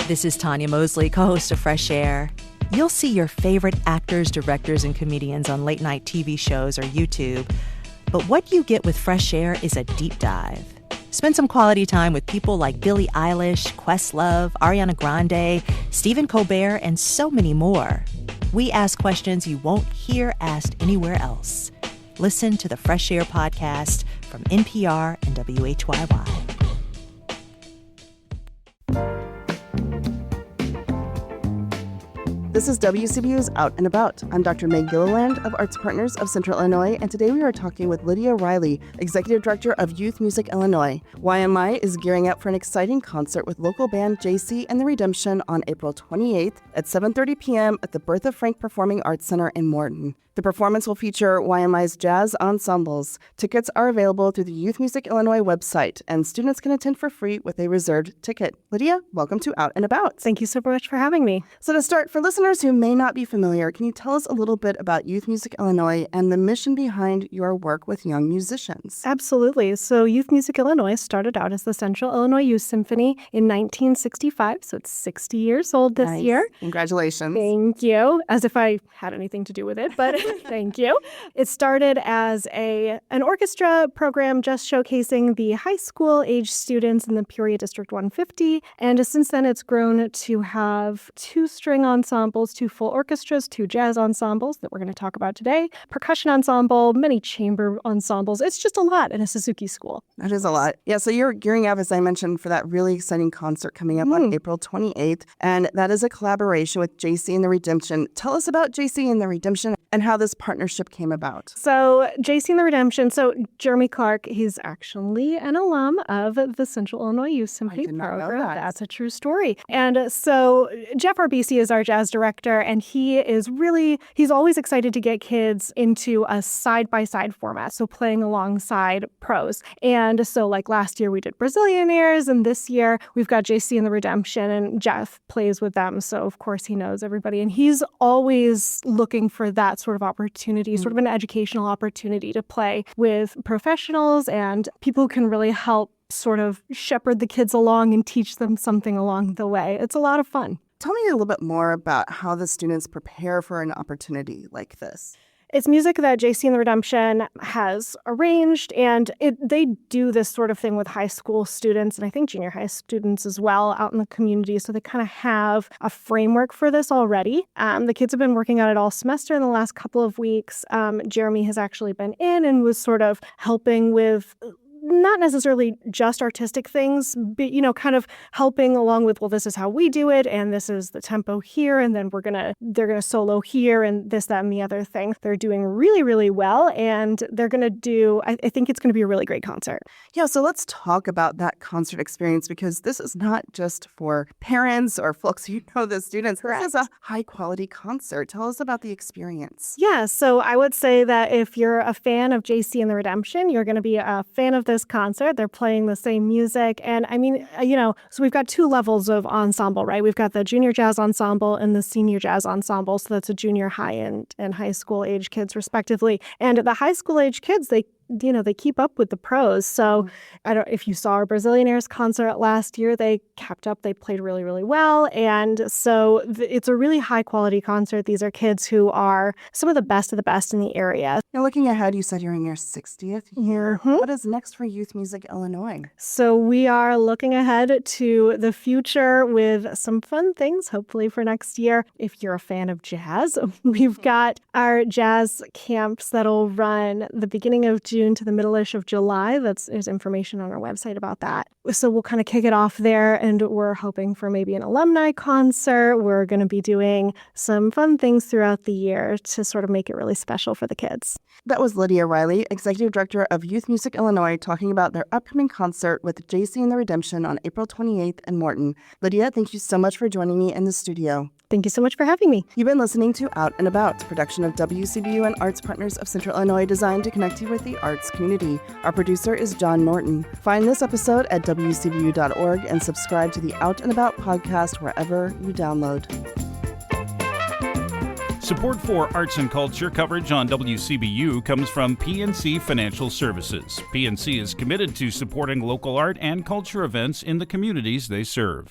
This is Tanya Mosley, co-host of Fresh Air. You'll see your favorite actors, directors, and comedians on late-night TV shows or YouTube. But what you get with Fresh Air is a deep dive. Spend some quality time with people like Billie Eilish, Questlove, Ariana Grande, Stephen Colbert, and so many more. We ask questions you won't hear asked anywhere else. Listen to the Fresh Air podcast from NPR and WHYY. This is WCBU's Out and About. I'm Dr. Meg Gilliland of Arts Partners of Central Illinois, and today we are talking with Lidia Riley, Executive Director of Youth Music Illinois. YMI is gearing up for an exciting concert with local band JC and the Redemption on April 28th at 7:30 p.m. at the Bertha Frank Performing Arts Center in Morton. The performance will feature YMI's jazz ensembles. Tickets are available through the Youth Music Illinois website, and students can attend for free with a reserved ticket. Lidia, welcome to Out and About. Thank you so much for having me. So to start, for listeners who may not be familiar, can you tell us a little bit about Youth Music Illinois and the mission behind your work with young musicians? Absolutely. So Youth Music Illinois started out as the Central Illinois Youth Symphony in 1965, so it's 60 years old this year. Congratulations. Thank you. As if I had anything to do with it, but thank you. It started as an orchestra program just showcasing the high school age students in the Peoria District 150, and since then it's grown to have 2 string ensembles, 2 full orchestras, 2 jazz ensembles that we're going to talk about today, percussion ensemble, many chamber ensembles. It's just a lot in a Suzuki school. That is a lot. Yeah, so you're gearing up, as I mentioned, for that really exciting concert coming up on April 28th, and that is a collaboration with JC and the Redemption. Tell us about JC and the Redemption and how this partnership came about. So JC and the Redemption, so Jeremy Clark, he's actually an alum of the Central Illinois Youth Symphony I did not program. know that. That's a true story. And so Jeff Arbisi is our jazz director, and he's always excited to get kids into a side-by-side format, so playing alongside pros. And so like last year we did Brazilian airs, and this year we've got JC and the Redemption, and Jeff plays with them, so of course he knows everybody. And he's always looking for that sort of opportunity, sort of an educational opportunity to play with professionals and people who can really help sort of shepherd the kids along and teach them something along the way. It's a lot of fun. Tell me a little bit more about how the students prepare for an opportunity like this. It's music that JC and the Redemption has arranged, and they do this sort of thing with high school students, and I think junior high students as well, out in the community, so they kind of have a framework for this already. The kids have been working on it all semester in the last couple of weeks. Jeremy has actually been in and was sort of helping with not necessarily just artistic things, but, kind of helping along with, well, this is how we do it, and this is the tempo here, and then they're gonna solo here, and this, that, and the other thing. They're doing really, really well, and they're gonna do, I think it's gonna be a really great concert. Yeah, so let's talk about that concert experience, because this is not just for parents or folks who know the students. Correct. This is a high-quality concert. Tell us about the experience. Yeah, so I would say that if you're a fan of JC and the Redemption, you're gonna be a fan of this concert. They're playing the same music. And I mean, so we've got 2 levels of ensemble, right? We've got the junior jazz ensemble and the senior jazz ensemble. So that's a junior high and high school age kids respectively. And the high school age kids, they keep up with the pros. So if you saw our Brazilian Airs concert last year, they kept up. They played really, really well. And so it's a really high quality concert. These are kids who are some of the best in the area. Now, looking ahead, you said you're in your 60th year. Mm-hmm. What is next for Youth Music Illinois? So we are looking ahead to the future with some fun things, hopefully for next year. If you're a fan of jazz, we've got our jazz camps that'll run the beginning of June to the middle-ish of July. There's information on our website about that. So we'll kind of kick it off there, and we're hoping for maybe an alumni concert. We're going to be doing some fun things throughout the year to sort of make it really special for the kids. That was Lidia Riley, Executive Director of Youth Music Illinois, talking about their upcoming concert with JC and the Redemption on April 28th in Morton. Lidia, thank you so much for joining me in the studio. Thank you so much for having me. You've been listening to Out and About, production of WCBU and Arts Partners of Central Illinois, designed to connect you with the arts community. Our producer is John Norton. Find this episode at WCBU.org and subscribe to the Out and About podcast wherever you download. Support for arts and culture coverage on WCBU comes from PNC Financial Services. PNC is committed to supporting local art and culture events in the communities they serve.